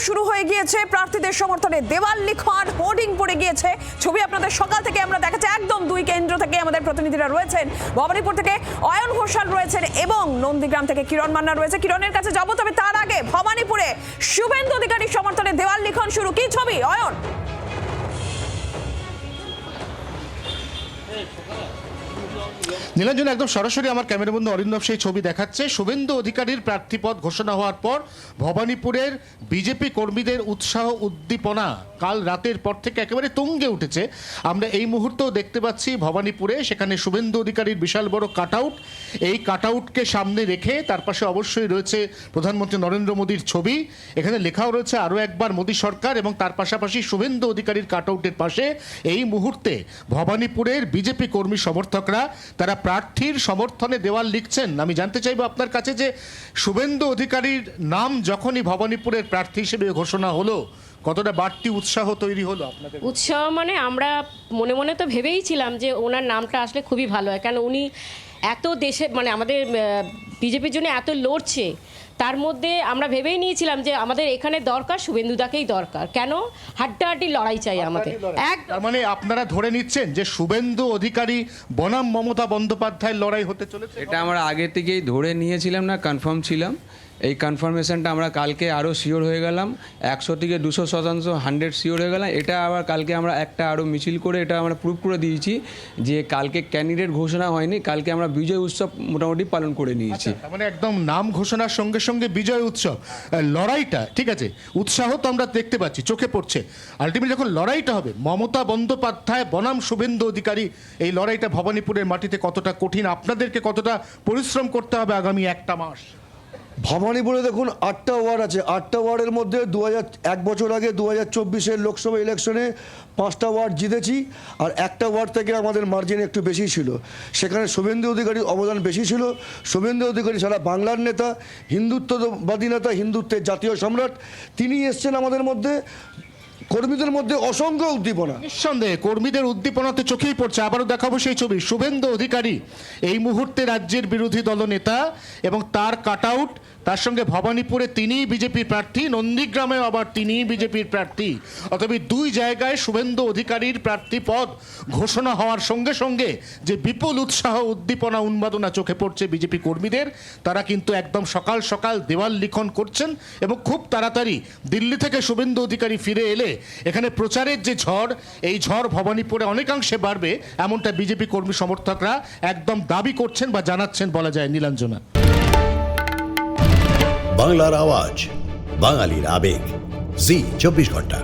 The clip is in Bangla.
শুরু হয়ে গিয়েছে প্রার্থীদের সমর্থনে দেওয়াল লিখন হোর্ডিং পড়ে গিয়েছে। ছবি আপনাদের সকাল থেকে আমরা দেখাচ্ছি, একদম দুই কেন্দ্র থেকে আমাদের প্রতিনিধিরা রয়েছেন। ভবানীপুর থেকে অয়ন ঘোষাল রয়েছেন এবং নন্দীগ্রাম থেকে কিরণ মান্না রয়েছে। কিরণের কাছে যাবো, তবে তার আগে ভবানীপুরে শুভেন্দু অধিকারীর সমর্থনে দেওয়াল লিখন শুরু, কি ছবি অয়ন? নীলাঞ্জন, একদম সরাসরি আমার ক্যামেরা বন্ধু অরিন্দম সেই ছবি দেখাচ্ছে। শুভেন্দু অধিকারীর প্রার্থীপদ ঘোষণা হওয়ার পর ভবানীপুরের বিজেপি কর্মীদের উৎসাহ উদ্দীপনা কাল রাতের পর থেকে একেবারে তুঙ্গে উঠেছে। আমরা এই মুহূর্তেও দেখতে পাচ্ছি ভবানীপুরে, সেখানে শুভেন্দু অধিকারীর বিশাল বড় কাটআউট। এই কাটআউটকে সামনে রেখে তার পাশে অবশ্যই রয়েছে প্রধানমন্ত্রী নরেন্দ্র মোদীর ছবি। এখানে লেখাও রয়েছে আরও একবার মোদী সরকার, এবং তার পাশাপাশি শুভেন্দু অধিকারীর কাটআউটের পাশে এই মুহূর্তে ভবানীপুরের বিজেপি কর্মী সমর্থকরা তারা প্রার্থীর সমর্থনে দেওয়াল লিখছেন। আমি জানতে চাইবো আপনার কাছে যে শুভেন্দু অধিকারীর নাম যখনই ভবানীপুরের প্রার্থী হিসেবে ঘোষণা হলো, কতটা বাড়তি উৎসাহ তৈরি হলো আপনাদের? উৎসাহ মানে আমরা মনে মনে তো ভেবেইছিলাম যে ওনার নামটা আসলে খুবই ভালো হয়, কারণ উনি এত দেশে মানে আমাদের বিজেপির জন্য এত লড়ছে, তার মধ্যে আমরা ভেবেই নিয়েছিলাম যে আমাদের এখানে দরকার শুভেন্দুদাকেই দরকার। কেন? হাড্ডাহাড্ডি লড়াই চাই আমাদের। তার মানে আপনারা ধরে নিচ্ছেন যে শুভেন্দু অধিকারী বনাম মমতা বন্দ্যোপাধ্যায়ের লড়াই হতে চলেছে? এটা আমরা আগে থেকেই ধরে নিয়েছিলাম, না কনফার্ম ছিলাম। এই কনফার্মেশনটা আমরা কালকে আরও শিওর হয়ে গেলাম, 100 থেকে 200% 100 শিওর হয়ে গেলাম। এটা আবার কালকে আমরা একটা আরও মিছিল করে এটা আমরা প্রুভ করে দিয়েছি যে কালকে ক্যান্ডিডেট ঘোষণা হয়নি, কালকে আমরা বিজয় উৎসব মোটামুটি পালন করে নিয়েছি। মানে একদম নাম ঘোষণার সঙ্গে সঙ্গে বিজয় উৎসব, লড়াইটা ঠিক আছে, উৎসাহ তো আমরা দেখতে পাচ্ছি, চোখে পড়ছে। আলটিমেটলি যখন লড়াইটা হবে মমতা বন্দ্যোপাধ্যায় বনাম শুভেন্দু অধিকারী, এই লড়াইটা ভবানীপুরের মাটিতে কতটা কঠিন, আপনাদেরকে কতটা পরিশ্রম করতে হবে আগামী একটা মাস? ভবানীপুরে দেখুন 8টা ওয়ার্ড আছে, 8টা ওয়ার্ডের মধ্যে 1 বছর আগে 2024-এর লোকসভা ইলেকশনে 5টা ওয়ার্ড জিতেছি, আর একটা ওয়ার্ড থেকে আমাদের মার্জিন একটু বেশি ছিল। সেখানে শুভেন্দু অধিকারীর অবদান বেশি ছিল। শুভেন্দু অধিকারী সারা বাংলার নেতা, হিন্দুত্ববাদী নেতা, হিন্দুত্বের জাতীয় সম্রাট। তিনি এসছেন আমাদের মধ্যে, কর্মীদের মধ্যে অসংখ্য উদ্দীপনা। নিঃসন্দেহে কর্মীদের উদ্দীপনাতে চোখেই পড়ছে। আবারও দেখাবো সেই ছবি, শুভেন্দু অধিকারী এই মুহূর্তে রাজ্যের বিরোধী দলনেতা এবং তার কাটআউট, তার সঙ্গে ভবানীপুরে তিনিই বিজেপির প্রার্থী, নন্দীগ্রামেও আবার তিনিই বিজেপির প্রার্থী। অতএব দুই জায়গায় শুভেন্দু অধিকারীর প্রার্থী পদ ঘোষণা হওয়ার সঙ্গে সঙ্গে যে বিপুল উৎসাহ উদ্দীপনা উন্মাদনা চোখে পড়ছে বিজেপি কর্মীদের, তারা কিন্তু একদম সকাল সকাল দেওয়াল লিখন করছেন। এবং খুব তাড়াতাড়ি দিল্লি থেকে শুভেন্দু অধিকারী ফিরে এলে এখানে প্রচারের যে ঝড়, এই ঝড় ভবানীপুরে অনেকাংশে বাড়বে, এমনটা বিজেপি কর্মী সমর্থকরা একদম দাবি করছেন বা জানাচ্ছেন বলা যায়। নীলাঞ্জনা। বাংলার আওয়াজ, বাঙালির আবেগ, জি 24 ঘন্টা।